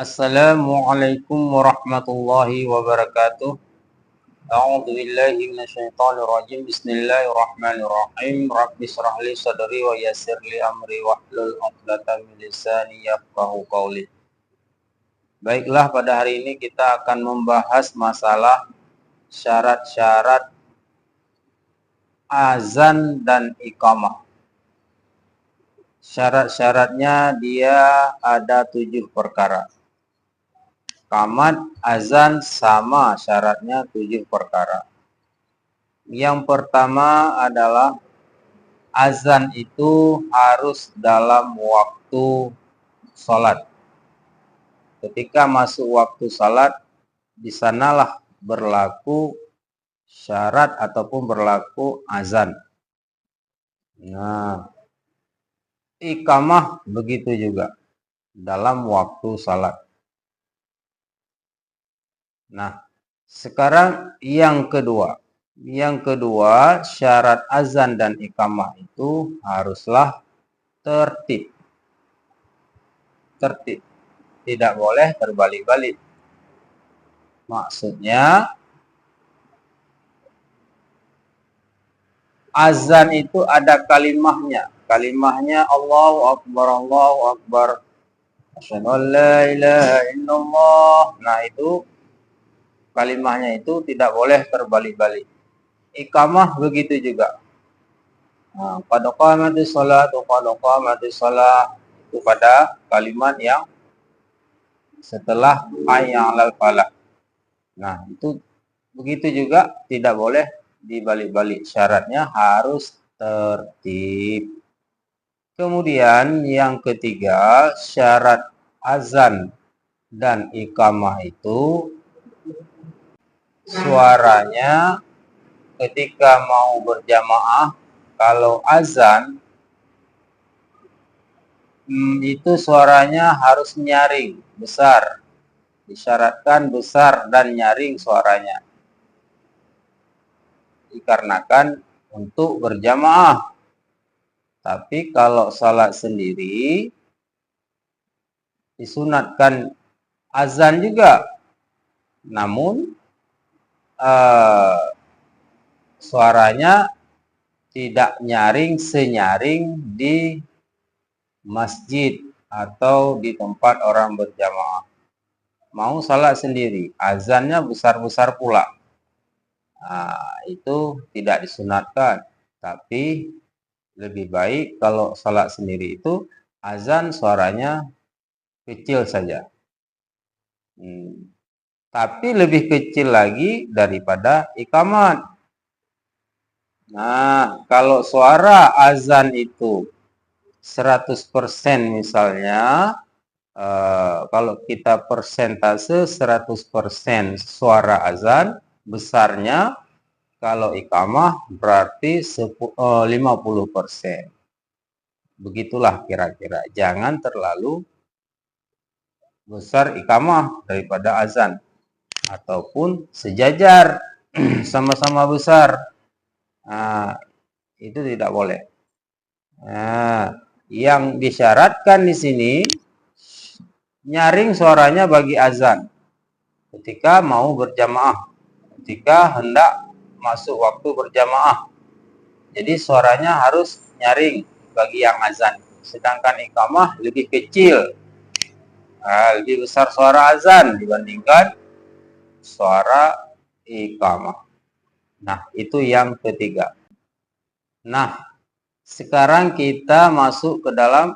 Assalamualaikum warahmatullahi wabarakatuh. A'udzu billahi minasyaitonir rajim. Bismillahirrahmanirrahim. Rabbi shrah li sadri wa yassir li amri wahlul 'uqdatam min lisani yafqahu qawli. Baiklah, pada hari ini kita akan membahas masalah syarat-syarat azan dan iqamah. Syarat-syaratnya dia ada 7 perkara. Qamat, azan sama syaratnya 7 perkara. Yang pertama adalah azan itu harus dalam waktu sholat. Ketika masuk waktu sholat, di sanalah berlaku syarat ataupun berlaku azan. Nah, iqamah begitu juga dalam waktu sholat. Nah, sekarang yang kedua. Yang kedua, syarat azan dan iqamah itu haruslah tertib. Tertib. Tidak boleh terbalik-balik. Maksudnya, azan itu ada kalimahnya. Kalimahnya Allahu Akbar, Allahu Akbar. Asyhadu an la ilaha illallah. Nah, itu kalimahnya itu tidak boleh terbalik-balik. Iqamah begitu juga. Qad qamatis sholatu, qad qamatis shalah, itu pada kalimat yang setelah hayya 'alal falah. Nah, itu begitu juga tidak boleh dibalik-balik. Syaratnya harus tertib. Kemudian yang ketiga, syarat azan dan iqamah itu suaranya ketika mau berjamaah, kalau azan itu suaranya harus nyaring, besar. Disyaratkan besar dan nyaring suaranya. Dikarenakan untuk berjamaah. Tapi kalau salat sendiri, disunatkan azan juga. Namun, suaranya tidak nyaring senyaring di masjid atau di tempat orang berjamaah. Mau salat sendiri, azannya besar-besar pula. Nah, itu tidak disunatkan. Tapi lebih baik kalau salat sendiri itu azan suaranya kecil saja. Tapi lebih kecil lagi daripada iqamat. Nah, kalau suara azan itu 100% misalnya, kalau kita persentase 100% suara azan besarnya, kalau iqamah berarti 50%. Begitulah kira-kira. Jangan terlalu besar iqamah daripada azan. Ataupun sejajar, sama-sama besar. Nah, itu tidak boleh. Nah, yang disyaratkan di sini nyaring suaranya bagi azan ketika mau berjamaah, ketika hendak masuk waktu berjamaah. Jadi suaranya harus nyaring bagi yang azan. Sedangkan iqamah lebih kecil. Lebih besar suara azan dibandingkan suara iqamah. Nah, itu yang ketiga. Nah, sekarang kita masuk ke dalam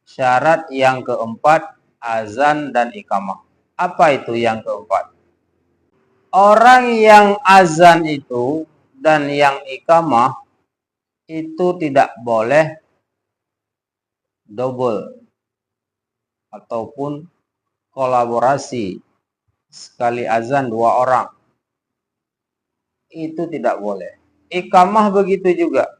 syarat yang keempat, azan dan iqamah. Apa itu yang keempat? Orang yang azan itu dan yang iqamah itu tidak boleh double ataupun kolaborasi. Sekali azan 2 orang. Itu tidak boleh. Iqamah begitu juga.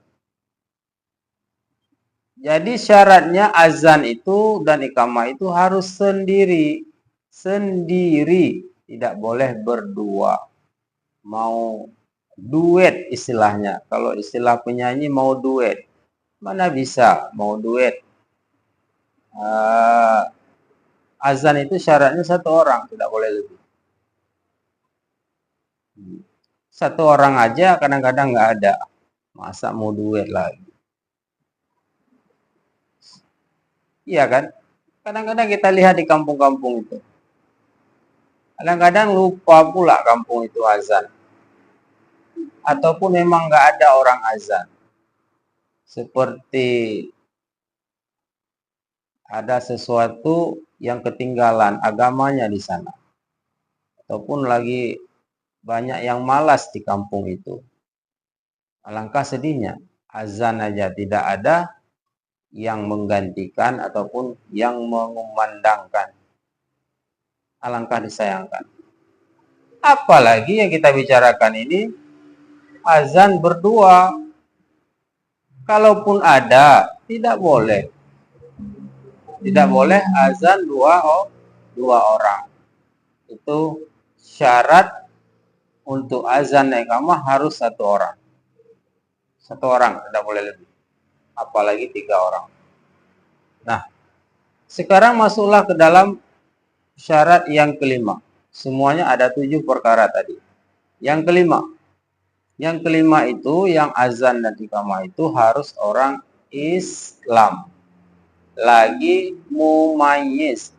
Jadi syaratnya azan itu dan iqamah itu harus sendiri. Sendiri. Tidak boleh berdua. Mau duet istilahnya. Kalau istilah penyanyi mau duet. Mana bisa mau duet? Azan itu syaratnya satu orang, tidak boleh lebih. Satu orang aja kadang-kadang nggak ada. Masa mau duet lagi? Iya kan? Kadang-kadang kita lihat di kampung-kampung itu. Kadang-kadang lupa pula kampung itu azan. Ataupun memang nggak ada orang azan. Seperti ada sesuatu yang ketinggalan agamanya di sana. Ataupun lagi banyak yang malas di kampung itu. Alangkah sedihnya, azan aja tidak ada yang menggantikan ataupun yang mengumandangkan. Alangkah disayangkan. Apalagi yang kita bicarakan ini azan berdua. Kalaupun ada, tidak boleh. Tidak boleh azan dua orang. Itu syarat untuk azan iqamah harus satu orang. Satu orang, tidak boleh lebih. Apalagi 3 orang. Nah, sekarang masuklah ke dalam syarat yang kelima. Semuanya ada 7 perkara tadi. Yang kelima itu yang azan dan iqamah itu harus orang Islam. Lagi mumayyiz.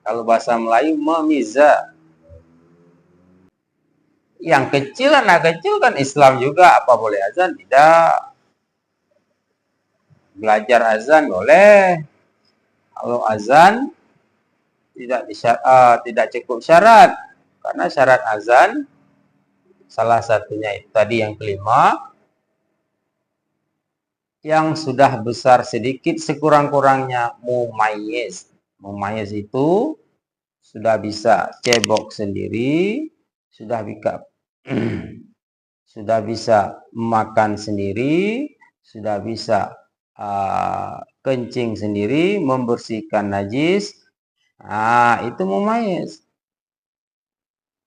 Kalau bahasa Melayu memiza. Yang kecil, anak kecil kan Islam juga, apa boleh azan? Tidak. Belajar azan boleh. Kalau azan tidak cukup syarat. Karena syarat azan salah satunya itu tadi yang kelima, yang sudah besar sedikit sekurang-kurangnya mumayyiz. Mumayyiz itu sudah bisa cebok sendiri, sudah bisa makan sendiri, sudah bisa kencing sendiri, membersihkan najis. Nah, itu mumayyiz.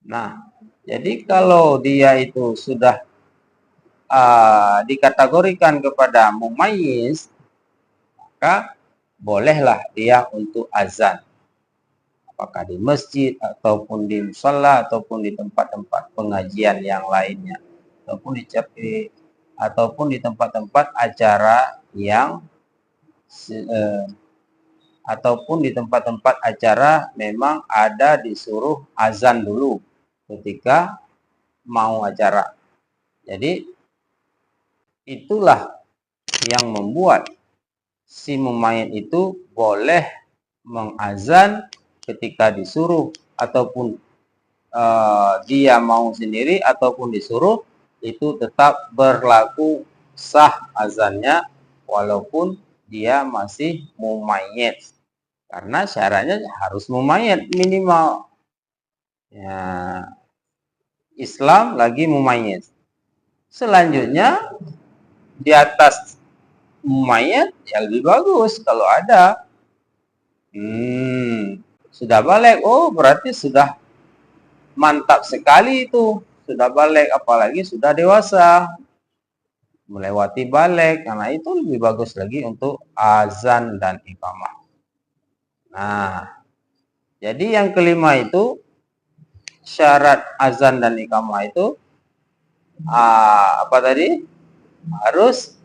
Nah, jadi kalau dia itu sudah dikategorikan kepada mumayyiz, maka bolehlah dia untuk azan. Apakah di masjid, ataupun di musala, ataupun di tempat-tempat pengajian yang lainnya, ataupun di tempat-tempat acara yang memang ada disuruh azan dulu ketika mau acara. Jadi itulah yang membuat si mumayyiz itu boleh mengazan ketika disuruh, ataupun dia mau sendiri ataupun disuruh, itu tetap berlaku sah azannya walaupun dia masih mumayyiz. Karena syaratnya harus mumayyiz minimal. Ya, Islam lagi mumayyiz. Selanjutnya di atas mumayyiz ya lebih bagus kalau ada. Sudah balik, oh berarti sudah mantap sekali itu, sudah balik, apalagi sudah dewasa, melewati balik, karena itu lebih bagus lagi untuk azan dan iqamah. Nah, jadi yang kelima itu syarat azan dan iqamah itu apa tadi? Harus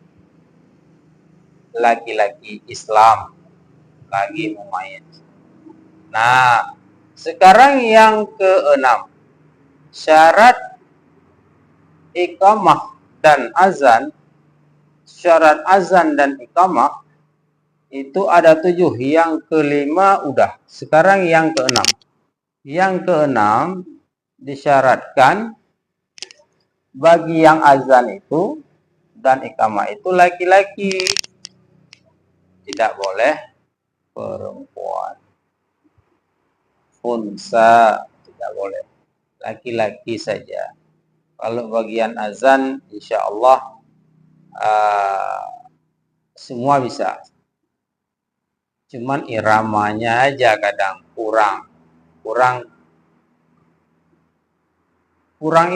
laki-laki Islam, lagi mumayyiz. Nah, sekarang yang keenam, syarat iqamah dan azan. Syarat azan dan iqamah itu ada 7. Yang kelima udah. Sekarang yang keenam. Yang keenam disyaratkan bagi yang azan itu dan iqamah itu laki-laki. Tidak boleh perempuan. Unsa tidak boleh. Laki-laki saja. Kalau bagian azan insya Allah semua bisa. Cuman iramanya aja kadang kurang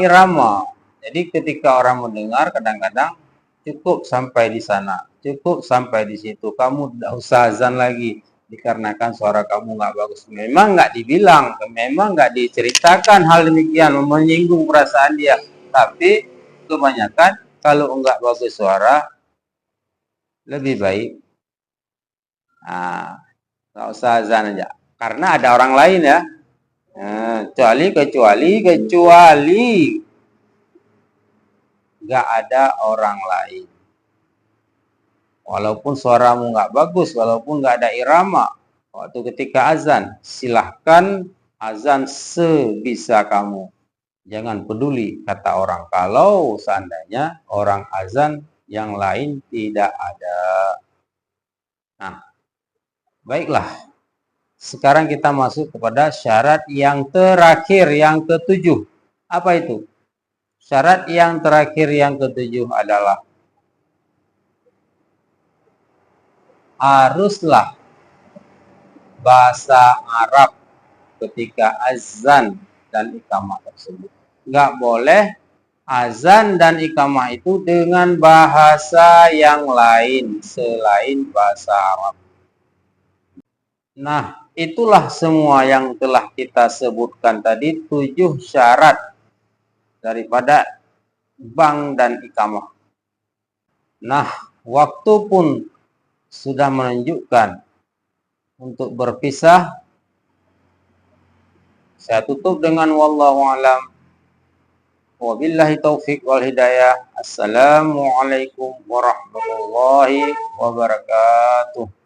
irama. Jadi ketika orang mendengar kadang-kadang cukup sampai di sana, cukup sampai di situ. Kamu tidak usah azan lagi. dikarenakan suara kamu nggak bagus. Memang nggak dibilang, memang nggak diceritakan hal demikian, menyinggung perasaan dia. Tapi kebanyakan kalau nggak bagus suara, lebih baik nggak usah azan aja. Karena ada orang lain ya. Kecuali nggak ada orang lain. Walaupun suaramu nggak bagus, walaupun nggak ada irama, waktu ketika azan, silahkan azan sebisa kamu. Jangan peduli kata orang. Kalau seandainya orang azan yang lain tidak ada. Nah, baiklah. Sekarang kita masuk kepada syarat yang terakhir, yang ketujuh. Apa itu? Syarat yang terakhir, yang ketujuh adalah haruslah bahasa Arab ketika azan dan iqamah tersebut. Nggak boleh azan dan iqamah itu dengan bahasa yang lain selain bahasa Arab. Nah, itulah semua yang telah kita sebutkan tadi, 7 syarat daripada bang dan iqamah. Nah, waktu pun sudah menunjukkan untuk berpisah. Saya tutup dengan wallahu alam. Wabillahi taufik wal hidayah. Assalamualaikum warahmatullahi wabarakatuh.